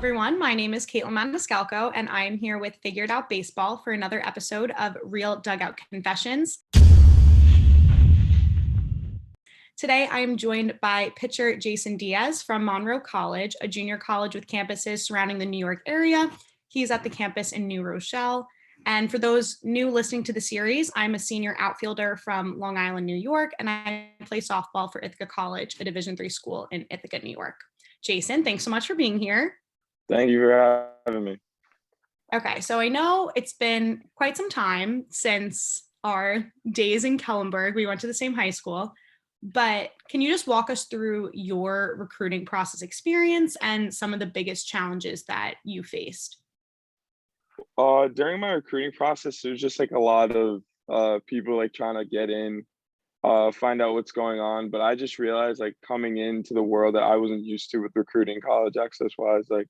everyone. My name is Caitlin Maniscalco, and I am here with Figured Out Baseball for another episode of Real Dugout Confessions. Today, I am joined by pitcher Jason Diaz from Monroe College, a junior college with campuses surrounding the New York area. He's at the campus in New Rochelle. And for those new listening to the series, I'm a senior outfielder from Long Island, New York, and I play softball for Ithaca College, a Division III school in Ithaca, New York. Jason, thanks so much for being here. Thank you for having me. Okay, so I know it's been quite some time since our days in Kellenberg. We went to the same high school, but can you just walk us through your recruiting process experience and some of the biggest challenges that you faced? During my recruiting process, there's just like a lot of people like trying to get in, find out what's going on. But I just realized like coming into the world that I wasn't used to with recruiting college access wise, like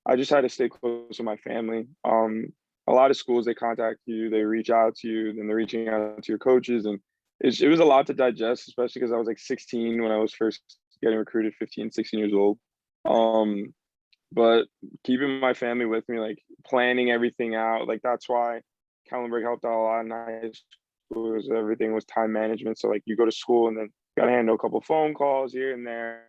I just had to stay close to my family. A lot of schools, they contact you, they reach out to you, then they're reaching out to your coaches. And it was a lot to digest, especially because I was like 16 when I was first getting recruited, 15, 16 years old. But keeping my family with me, like planning everything out, like that's why Kellenberg helped out a lot in high school. Everything was time management. So like you go to school and then you got to handle a couple phone calls here and there.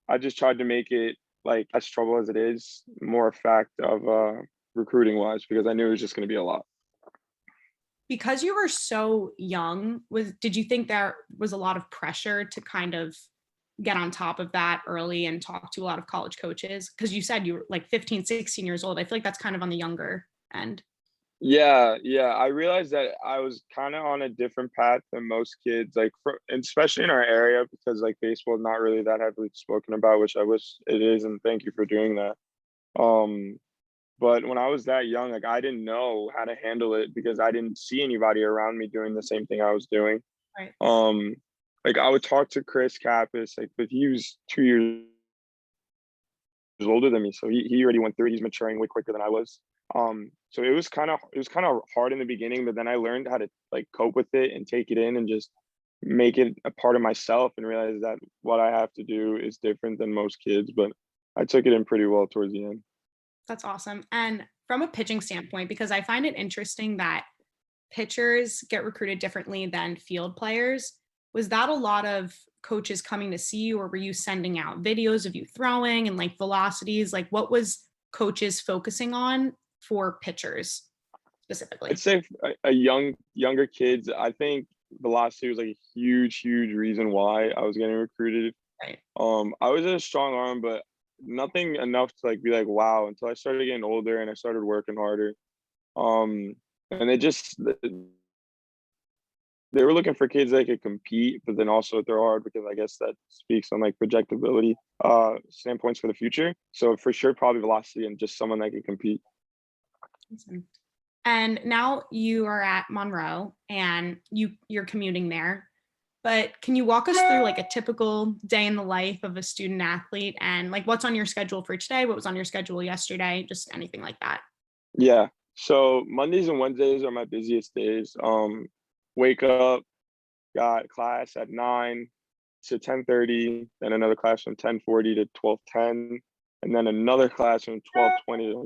I just tried to make it like as trouble as it is, more a fact of recruiting wise, because I knew it was just going to be a lot. Because you were so young, did you think there was a lot of pressure to kind of get on top of that early and talk to a lot of college coaches? Because you said you were like 15, 16 years old. I feel like that's kind of on the younger end. Yeah. I realized that I was kind of on a different path than most kids, like especially in our area, because like baseball is not really that heavily spoken about, which I wish it is, and thank you for doing that. But when I was that young, like I didn't know how to handle it because I didn't see anybody around me doing the same thing I was doing. Right. Like I would talk to Chris Kappas, like, but he was 2 years older than me, so he already went through it. He's maturing way quicker than I was. So it was kind of hard in the beginning, but then I learned how to like cope with it and take it in and just make it a part of myself and realize that what I have to do is different than most kids. But I took it in pretty well towards the end. That's awesome. And from a pitching standpoint, because I find it interesting that pitchers get recruited differently than field players, was that a lot of coaches coming to see you, or were you sending out videos of you throwing and like velocities? Like what was coaches focusing on for pitchers specifically? I'd say younger kids, I think velocity was like a huge reason why I was getting recruited. Right. I was a strong arm, but nothing enough to like be like wow, until I started getting older and I started working harder. And they were looking for kids that could compete, but then also throw hard, because I guess that speaks on like projectability standpoints for the future. So for sure, probably velocity and just someone that could compete. Awesome. And now you are at Monroe and you're commuting there. But can you walk us through like a typical day in the life of a student athlete and like what's on your schedule for today? What was on your schedule yesterday? Just anything like that. Yeah. So Mondays and Wednesdays are my busiest days. Wake up, got class at 9 to 10:30, then another class from 10:40 to 12:10, and then another class from 12:20 to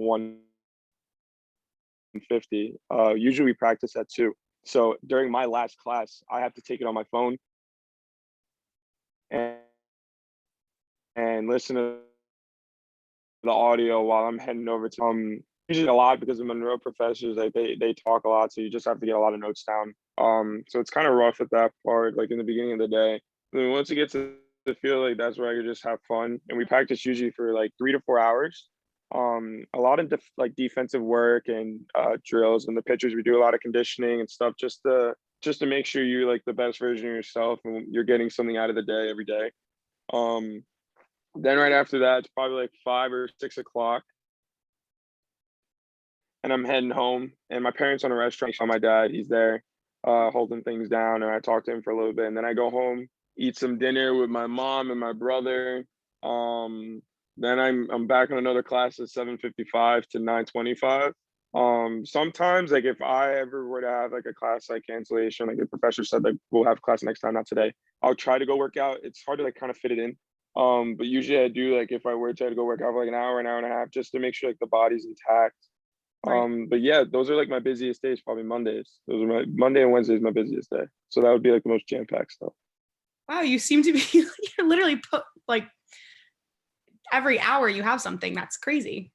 1:50. Usually we practice at 2. So during my last class, I have to take it on my phone and listen to the audio while I'm heading over to usually a lot because of Monroe professors, like they talk a lot, so you just have to get a lot of notes down. So it's kind of rough at that part, like in the beginning of the day. And then once you get to the field, like that's where I could just have fun. And we practice usually for like 3 to 4 hours. A lot of like defensive work and drills, and the pitchers, we do a lot of conditioning and stuff just to make sure you're like the best version of yourself and you're getting something out of the day every day. Then right after that, it's probably like 5 or 6 o'clock, and I'm heading home. And my parents own a restaurant. So my dad, he's there holding things down, and I talk to him for a little bit. And then I go home, eat some dinner with my mom and my brother. Then I'm back on another class at 7:55 to 9:25. Sometimes like if I ever were to have like a class like cancellation, like the professor said like we'll have class next time, not today, I'll try to go work out. It's hard to like kind of fit it in. But usually I do, like, if I were to go work out for like an hour and a half, just to make sure like the body's intact. Right. But yeah, those are like my busiest days, probably Mondays. Those are my Monday and Wednesday is my busiest day. So that would be like the most jam-packed stuff. Wow, you seem to be you're literally put like every hour you have something. That's crazy.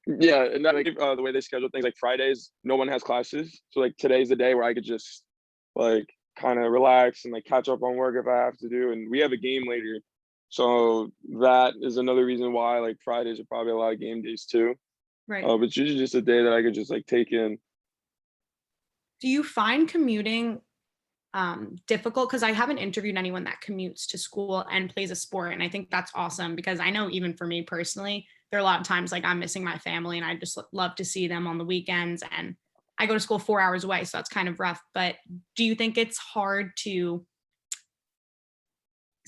Yeah, and that, like, the way they schedule things, like Fridays, no one has classes. So like today's the day where I could just like kind of relax and like catch up on work if I have to do. And we have a game later. So that is another reason why like Fridays are probably a lot of game days too. Right. But it's usually just a day that I could just like take in. Do you find commuting difficult? Because I haven't interviewed anyone that commutes to school and plays a sport. And I think that's awesome because I know even for me personally, there are a lot of times like I'm missing my family and I just love to see them on the weekends. And I go to school 4 hours away. So that's kind of rough. But do you think it's hard to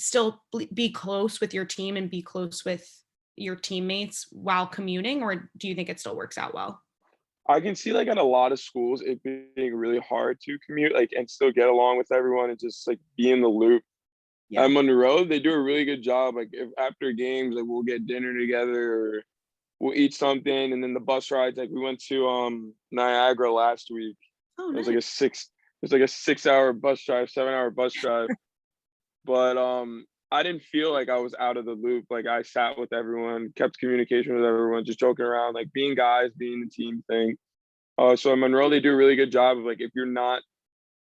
still be close with your team and be close with your teammates while commuting? Or do you think it still works out well? I can see like at a lot of schools it being really hard to commute like and still get along with everyone and just like be in the loop. Yeah. At Monroe, they do a really good job. Like if after games, like we'll get dinner together or we'll eat something, and then the bus rides. Like we went to Niagara last week. Oh, It was nice. like a six. It was like a 6 hour bus drive, 7 hour bus drive. But I didn't feel like I was out of the loop. Like I sat with everyone, kept communication with everyone, just joking around, like being guys, being the team thing. So at Monroe, they do a really good job of like if you're not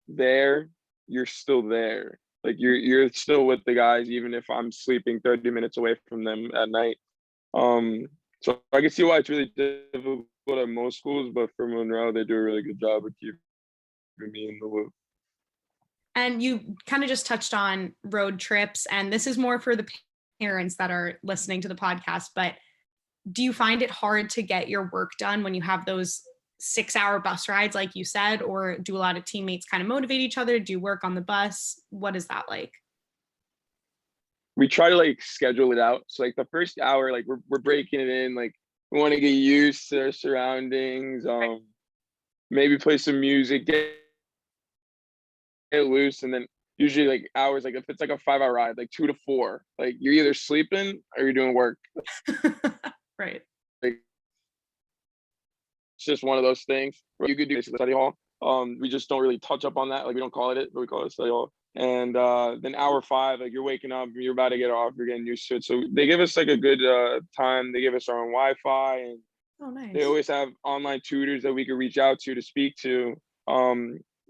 there, you're still there. Like you're still with the guys, even if I'm sleeping 30 minutes away from them at night. So I can see why it's really difficult at most schools, but for Monroe, they do a really good job of keeping me in the loop. And you kind of just touched on road trips, and this is more for the parents that are listening to the podcast, but do you find it hard to get your work done when you have those 6 hour bus rides, like you said, or do a lot of teammates kind of motivate each other? Do you work on the bus? What is that like? We try to like schedule it out. So like the first hour, like we're breaking it in, like we want to get used to our surroundings, maybe play some music, get loose, and then usually like hours, like if it's like a 5 hour ride, like 2 to 4, like you're either sleeping or you're doing work. Right. Like it's just one of those things where you could do study hall. We just don't really touch up on that. Like we don't call it, but we call it study hall. And then hour 5, like you're waking up, you're about to get off, you're getting used to it. So they give us like a good time. They give us our own Wi-Fi, and Oh, they nice. always have online tutors that we could reach out to speak to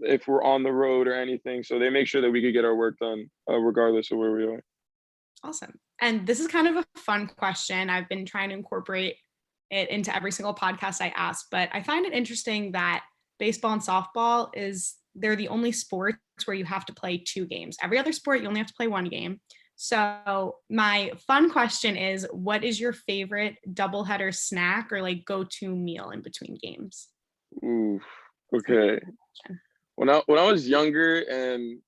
if we're on the road or anything. So they make sure that we could get our work done regardless of where we are. Awesome. And this is kind of a fun question. I've been trying to incorporate it into every single podcast I ask, but I find it interesting that baseball and softball they're the only sports where you have to play 2 games. Every other sport, you only have to play 1 game. So my fun question is, what is your favorite doubleheader snack or like go-to meal in between games? Ooh, okay. When I was younger and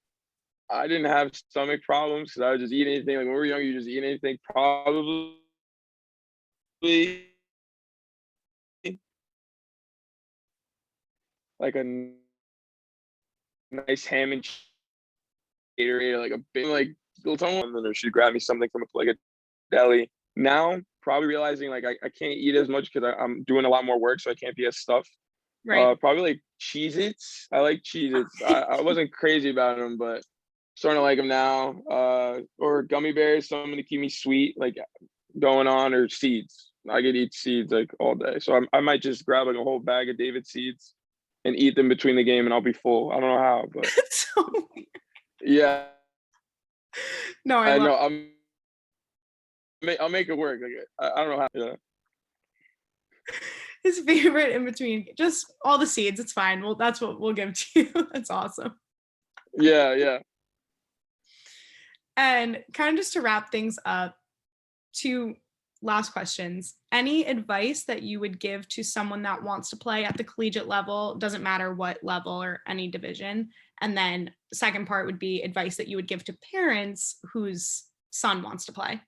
I didn't have stomach problems because I would just eat anything. Like when we were younger, you just eat anything. Probably like a nice ham and Gatorade, or like a big like someone, or she'd grab me something from like a deli. Now, probably realizing like I can't eat as much because I'm doing a lot more work, so I can't be as stuffed. Right. Probably like Cheez-Its. I like Cheez-Its. I wasn't crazy about them, but starting to like them now. Or gummy bears, something to keep me sweet, like going on, or seeds. I could eat seeds like all day, so I might just grab like a whole bag of David seeds and eat them between the game, and I'll be full. I don't know how, but So, yeah, no, I I love know. I'll make it work. Like I don't know how. Yeah, his favorite in between, just all the seeds. It's fine. Well, that's what we'll give to you. That's awesome. yeah. And kind of just to wrap things up, 2 last questions. Any advice that you would give to someone that wants to play at the collegiate level, doesn't matter what level or any division? And then the second part would be advice that you would give to parents whose son wants to play.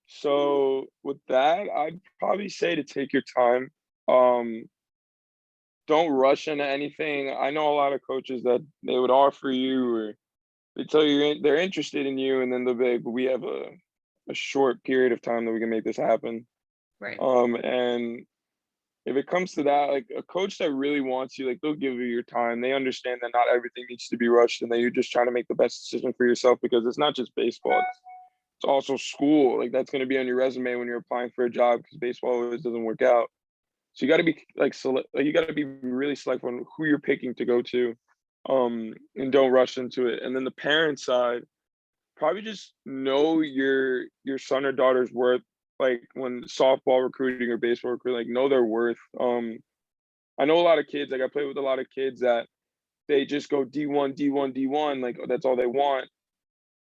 So with that, I'd probably say to take your time. Um, don't rush into anything. I know a lot of coaches that they would offer you or They tell you they're interested in you, and then they'll be like, "But we have a short period of time that we can make this happen." Right. And if it comes to that, like a coach that really wants you, like they'll give you your time. They understand that not everything needs to be rushed, and that you're just trying to make the best decision for yourself, because it's not just baseball. It's also school. Like that's going to be on your resume when you're applying for a job, because baseball always doesn't work out. So you got to be like you got to be really selective on who you're picking to go to, and don't rush into it. And then the parent side, probably just know your son or daughter's worth. Like when softball recruiting or baseball recruiting, like know their worth. I know a lot of kids. Like I play with a lot of kids that they just go D1, D1, D1. Like that's all they want.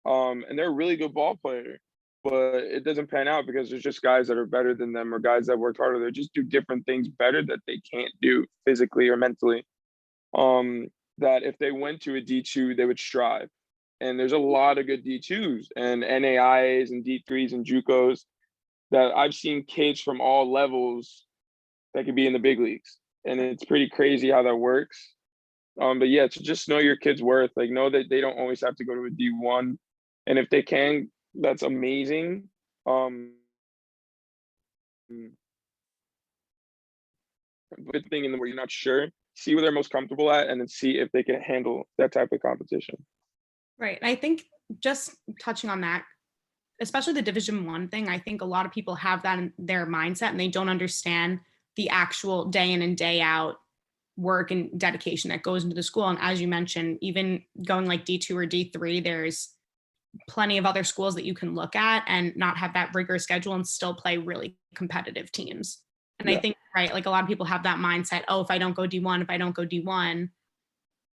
And they're a really good ball player, but it doesn't pan out because there's just guys that are better than them, or guys that work harder. They just do different things better that they can't do physically or mentally. That if they went to a D2, they would strive. And there's a lot of good D2s and NAIAs and D3s and JUCOs that I've seen kids from all levels that could be in the big leagues. And it's pretty crazy how that works. But yeah, to just know your kid's worth, like know that they don't always have to go to a D1. And if they can, that's amazing. Good thing in the where you're not sure, see where they're most comfortable at, and then see if they can handle that type of competition. Right. I think just touching on that, especially the Division 1 thing, I think a lot of people have that in their mindset and they don't understand the actual day in and day out work and dedication that goes into the school. And as you mentioned, even going like D2 or D3, there's plenty of other schools that you can look at and not have that rigorous schedule and still play really competitive teams. And I Yeah. think, right, like a lot of people have that mindset, oh, if I don't go D1, if I don't go D1,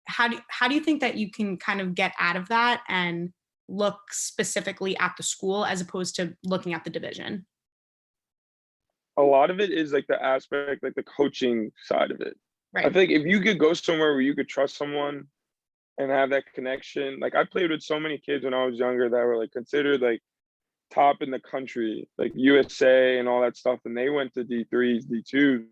how do you think that you can kind of get out of that and look specifically at the school as opposed to looking at the division? A lot of it is like the aspect, like the coaching side of it. I Right. think if you could go somewhere where you could trust someone and have that connection, like I played with so many kids when I was younger that were like considered like top in the country, like USA and all that stuff, and they went to D3s, D2s,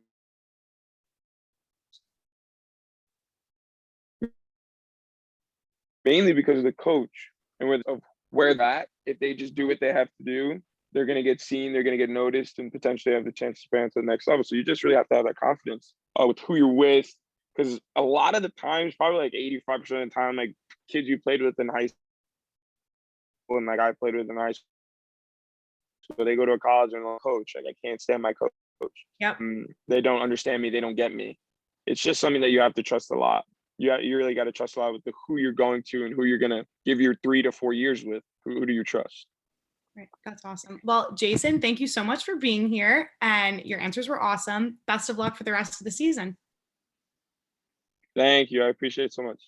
mainly because of the coach and where that if they just do what they have to do, they're going to get seen, they're going to get noticed, and potentially have the chance to advance to the next level. So you just really have to have that confidence with who you're with, because a lot of the times, probably like 85% of the time, like kids you played with in high school and like I played with in high school, they go to a college and they'll coach. Like I can't stand my coach. Yep. They don't understand me. They don't get me. It's just something that you have to trust a lot. You really got to trust a lot with who you're going to and who you're going to give your 3 to 4 years with. Who do you trust? Right. That's awesome. Well, Jason, thank you so much for being here and your answers were awesome. Best of luck for the rest of the season. Thank you. I appreciate it so much.